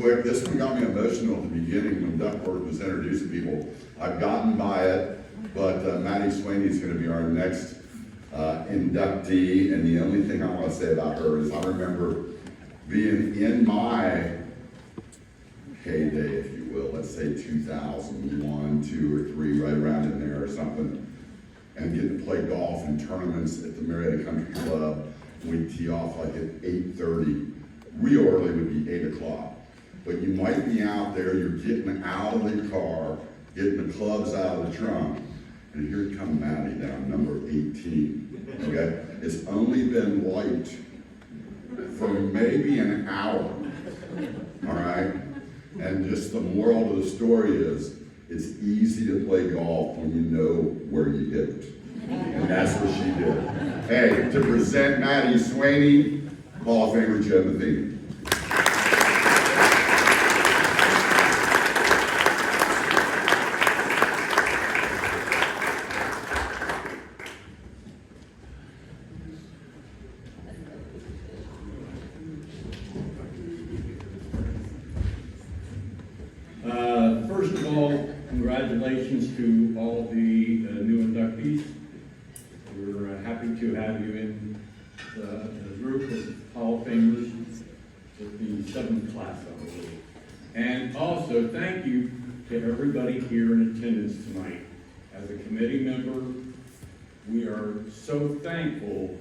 quick, this one got me emotional at the beginning when Duckworth was introducing people. I've gotten by it, but Maddi Swaney is going to be our next inductee, and the only thing I want to say about her is I remember being in my heyday, if you will, let's say 2001, 2 or 3, right around in there or something, and getting to play golf in tournaments at the Marietta Country Club. We'd tee off like at 8:30. Real early would be 8 o'clock. But you might be out there, you're getting out of the car, getting the clubs out of the trunk, and here come Maddi down, number 18, okay? It's only been light for maybe an hour, all right? And just the moral of the story is, it's easy to play golf when you know where you hit it. And that's what she did. Hey, to present Maddi Swaney, Hall of Famer Joe Matheny. First of all, congratulations to all the new inductees. We're happy to have you in the group of Hall of Famers with the 7th class, I believe. And also, thank you to everybody here in attendance tonight. As a committee member, we are so thankful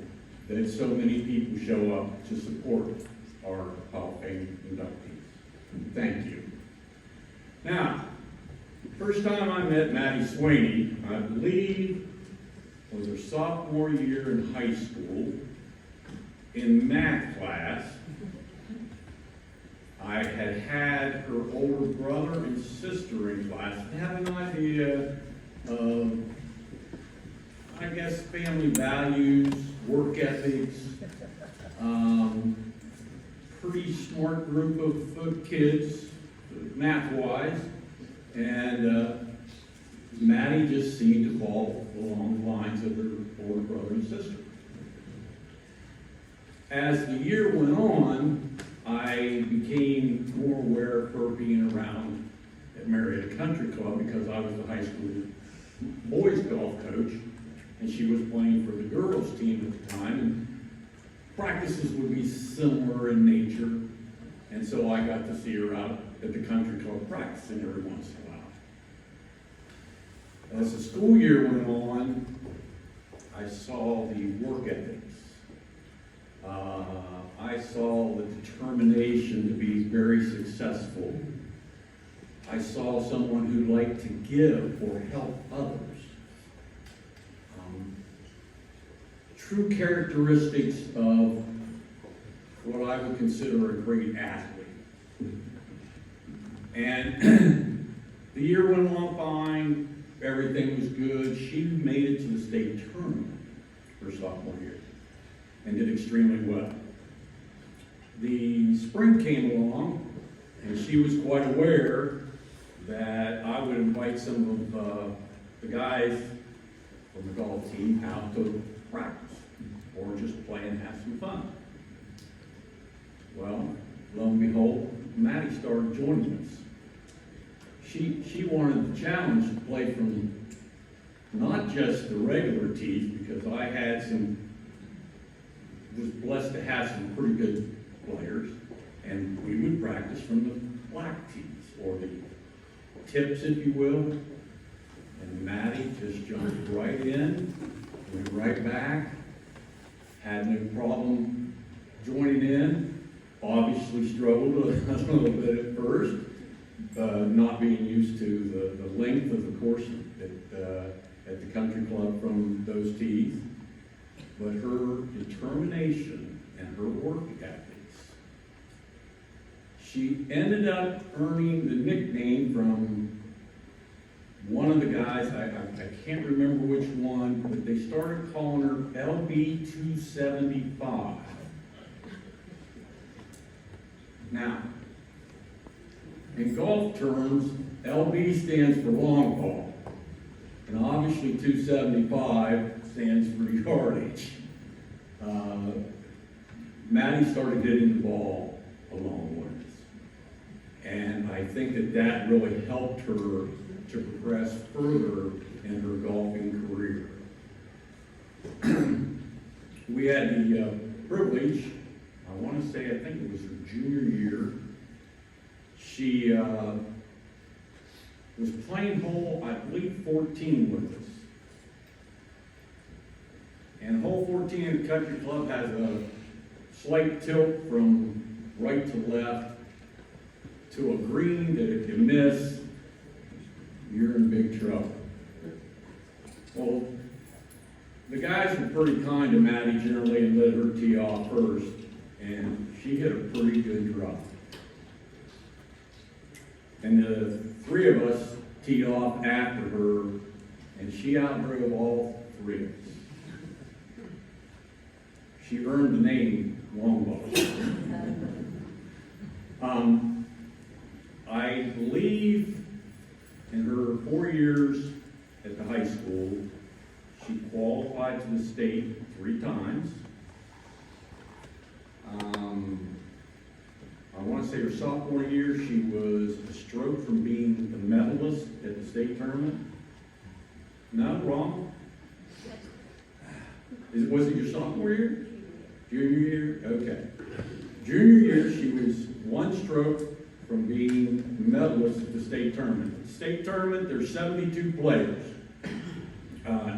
that so many people show up to support our Hall of Fame inductees. Thank you. Now, first time I met Maddi Swaney, I believe, was her sophomore year in high school. In math class, I had her older brother and sister in class and had an idea of, I guess, family values, work ethics, pretty smart group of kids, math-wise, and Maddi just seemed to fall along the lines of her older brother and sister. As the year went on, I became more aware of her being around at Marietta Country Club because I was the high school boys golf coach, and she was playing for the girls team at the time, and practices would be similar in nature, and so I got to see her out at the country club practicing every once in a while. As the school year went on, I saw the work ethics. I saw the determination to be very successful. I saw someone who liked to give or help others. True characteristics of what I would consider a great athlete. And the year went along fine, everything was good. She made it to the state tournament her sophomore year and did extremely well. The spring came along, and she was quite aware that I would invite some of the guys from the golf team out to practice or just play and have some fun. Well, lo and behold, Maddi started joining us. She wanted the challenge to play from not just the regular tees, because I was blessed to have some pretty good players, and we would practice from the black tees, or the tips, if you will. And Maddi just jumped right in, went right back, had no problem joining in. Obviously struggled a little bit at first, not being used to the length of the course at the country club from those tees. But her determination and her work ethics, she ended up earning the nickname from one of the guys, I can't remember which one, but they started calling her LB 275. Now, in golf terms, LB stands for long ball, and obviously 275 stands for yardage. Maddi started hitting the ball a long ways, think that that really helped her to progress further in her golfing career. We had the privilege, I want to say, I think it was her junior year, she was playing hole, I believe, 14 with us. And hole 14 in the country club has a slight tilt from right to left to a green that if you miss, you're in big trouble. Well, the guys were pretty kind to Maddi generally and let her tee off first, and she hit a pretty good drop. And the three of us teed off after her, and she outdrove all three of us. She earned the name Long Ball. I believe in her 4 years at the high school, she qualified to the state 3 times. I want to say her sophomore year, she was a stroke from being the medalist at the state tournament. No, wrong? Was it your sophomore year? Junior year? Okay. Junior year, she was 1 stroke from being medalist at the state tournament. At the state tournament, there's 72 players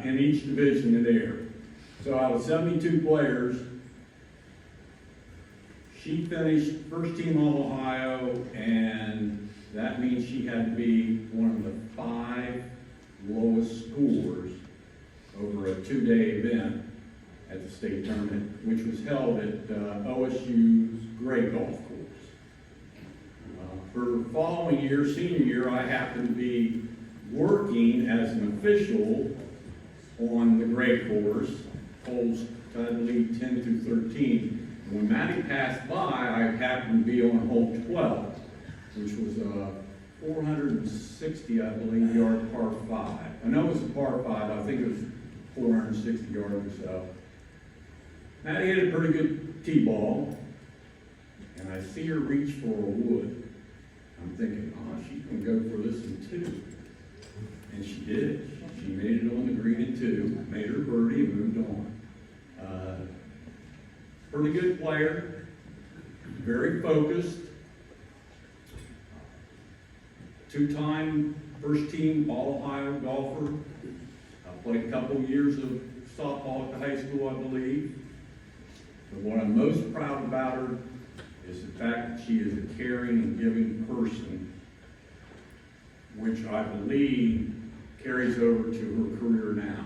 in each division in there. So out of 72 players, she finished first team All-Ohio, and that means she had to be one of the 5 lowest scores over a 2-day event at the state tournament, which was held at OSU's Gray Golf Course. Her following year, senior year, I happened to be working as an official on the Gray Course, holes, I believe, 10 through 13. When Maddi passed by, I happened to be on hole 12, which was a 460, I believe, yard par 5. I know it was a par 5, I think it was 460 yards or so. Maddi hit a pretty good tee ball, and I see her reach for a wood. I'm thinking, oh, she's going to go for this in 2. And she did. She made it on the green in 2, made her birdie, and moved on. Pretty good player, very focused, 2-time first team All-Ohio golfer. Played a couple years of softball at the high school, I believe. But what I'm most proud about her is the fact that she is a caring and giving person, which I believe carries over to her career now.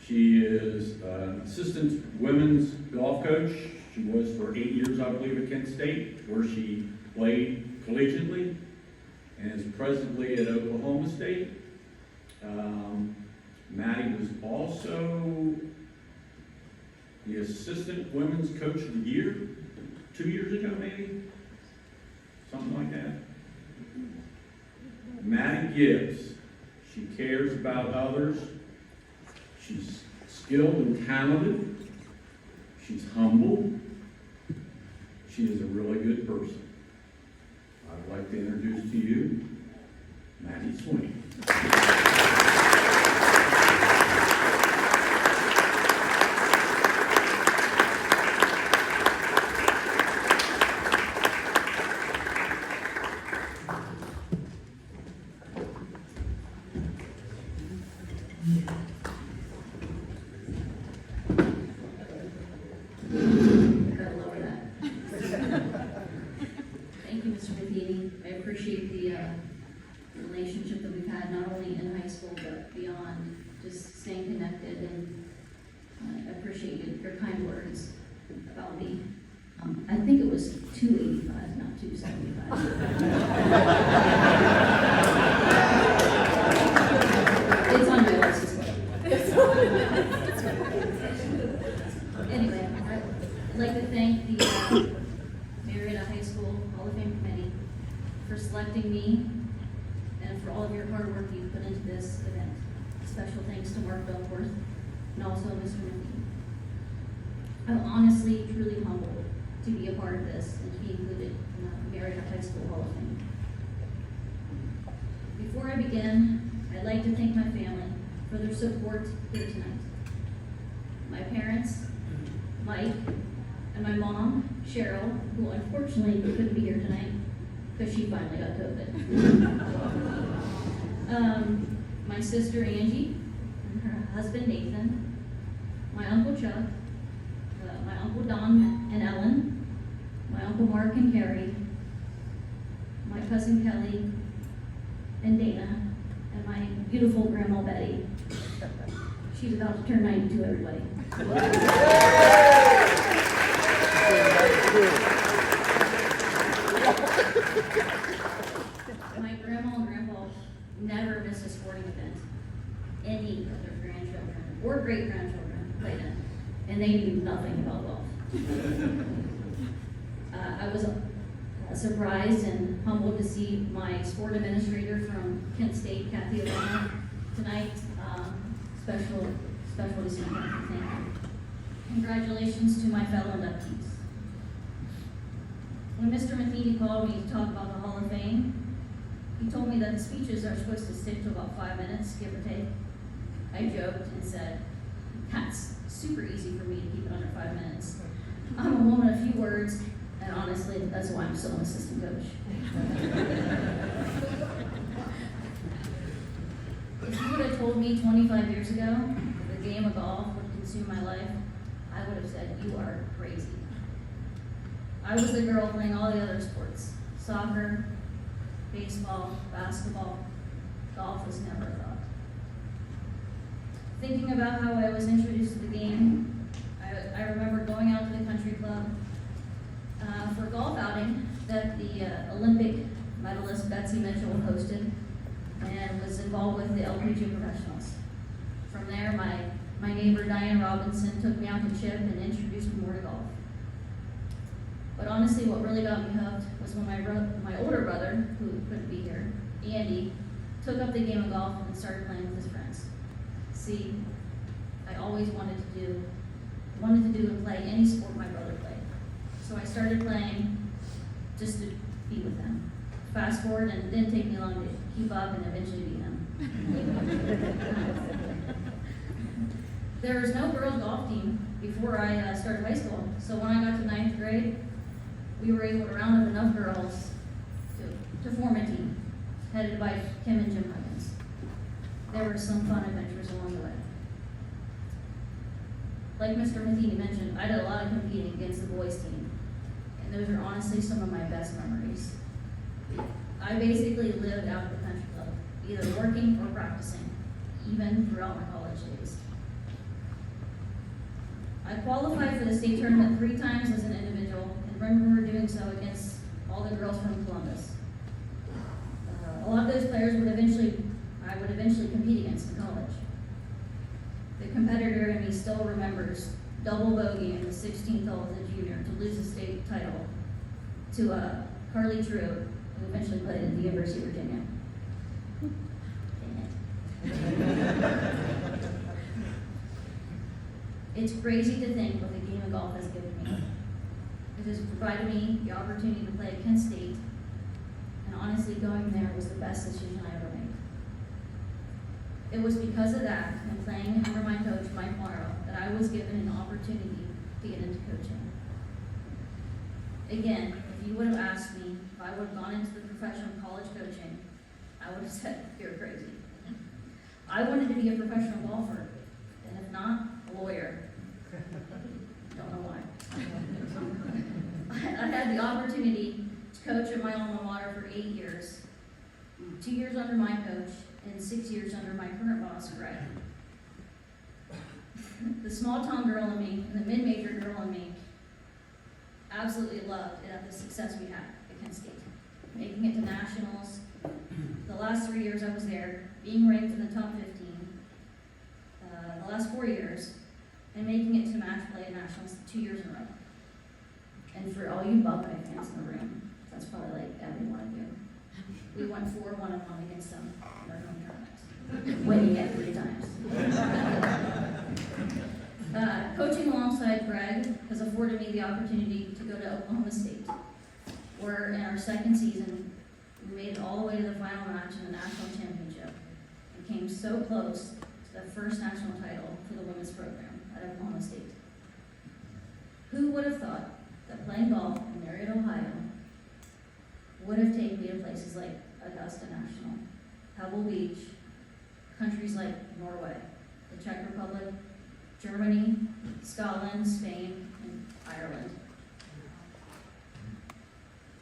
She is an assistant women's golf coach. She was for 8 years, I believe, at Kent State, where she played collegiately, and is presently at Oklahoma State. Maddi was also the assistant women's coach of the year 2 years ago, maybe? Something like that. Maddi gives. She cares about others. She's skilled and talented. She's humble. She is a really good person. I'd like to introduce to you Maddi Swaney. I appreciate the relationship that we've had, not only in high school, but beyond, just staying connected, and I appreciate your kind words about me. I think it was 285, not 275. It's on my license plate. Anyway, I'd like to thank the Marietta High School Hall of Fame Committee for selecting me and for all of your hard work you've put into this event. Special thanks to Mark Belforth and also Mr. McKee. I'm honestly, truly humbled to be a part of this and to be included in the Marietta High School Hall of Fame. I begin, I'd like to thank my family for their support here tonight. My parents, Mike, and my mom, Cheryl, who unfortunately couldn't be here tonight because she finally got COVID. My sister Angie, and her husband Nathan, my Uncle Chuck, my Uncle Don and Ellen, my Uncle Mark and Carrie, my cousin Kelly and Dana, and my beautiful Grandma Betty. She's about to turn 92, everybody. My grandma and grandpa never miss a sporting event. Any of their grandchildren or great-grandchildren played in, and they knew nothing about golf. I was surprised and humbled to see my sport administrator from Kent State, Kathy Obama, tonight. Special to see you. Thank you. Congratulations to my fellow inductees. When Mr. Matheny called me to talk about the Hall of Fame, he told me that the speeches are supposed to stick to about 5 minutes, give or take. I joked and said, that's super easy for me to keep it under 5 minutes. I'm a woman of few words, and honestly, that's why I'm still an assistant coach. If you would have told me 25 years ago that the game of golf would consume my life, I would have said, you are crazy. I was the girl playing all the other sports. Soccer, baseball, basketball, golf was never a thought. Thinking about how I was introduced to the game, I remember going out to the country club for a golf outing that the Olympic medalist Betsy Mitchell hosted and was involved with the LPGA professionals. From there, my neighbor Diane Robinson took me out to Chip and introduced me more to golf. But honestly, what really got me hooked was when my older brother, who couldn't be here, Andy, took up the game of golf and started playing with his friends. See, I always wanted to do and play any sport my brother played. So I started playing just to be with them. Fast forward, and it didn't take me long to keep up and eventually beat them. There was no girls golf team before I started high school. So when I got to 9th grade, we were able to round up enough girls to form a team, headed by Kim and Jim Huggins. There were some fun adventures along the way. Like Mr. Matheny mentioned, I did a lot of competing against the boys team, and those are honestly some of my best memories. I basically lived out at the country club, either working or practicing, even throughout my college days. I qualified for the state tournament 3 times as an individual, and remember doing so against all the girls from Columbus. A lot of those players I would eventually compete against in college. The competitor in me still remembers double bogey in the 16th hole as a junior to lose the state title to Carly True, who eventually played at the University of Virginia. It's crazy to think what the game of golf has given me. It has provided me the opportunity to play at Kent State, and honestly, going there was the best decision I ever made. It was because of that, and playing under my coach, Mike Morrow, that I was given an opportunity to get into coaching. Again, if you would have asked me if I would have gone into the profession of college coaching, I would have said, you're crazy. I wanted to be a professional golfer, and if not, a lawyer. Don't know why. I had the opportunity to coach at my alma mater for 8 years, 2 years under my coach, and 6 years under my current boss, Greg. The small town girl in me and the mid-major girl in me absolutely loved it at the success we had at Kent State. Making it to nationals, the last 3 years I was there, being ranked in the top 15, the last 4 years, and making it to match play at nationals 2 years in a row. And for all you Buckeye fans in the room, that's probably like every one of you. We won 4-1-1 against them in our home tournament, winning it 3 times. Coaching alongside Greg has afforded me the opportunity to go to Oklahoma State, where in our second season, We made it all the way to the final match in the national championship and came so close to the first national title for the women's program at Oklahoma State. Who would have thought that playing golf in Marietta, Ohio would have taken me to places like Augusta National, Pebble Beach, countries like Norway, the Czech Republic, Germany, Scotland, Spain, and Ireland.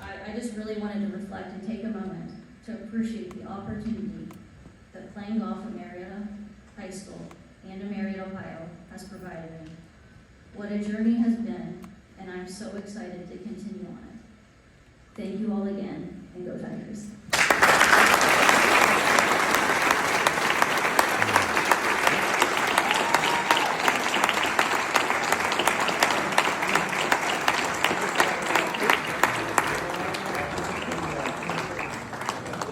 I just really wanted to reflect and take a moment to appreciate the opportunity that playing golf at Marietta High School and in Marietta, Ohio has provided me. What a journey has been, and I'm so excited to continue on it. Thank you all again, and go Tigers.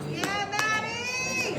Yeah, Maddie!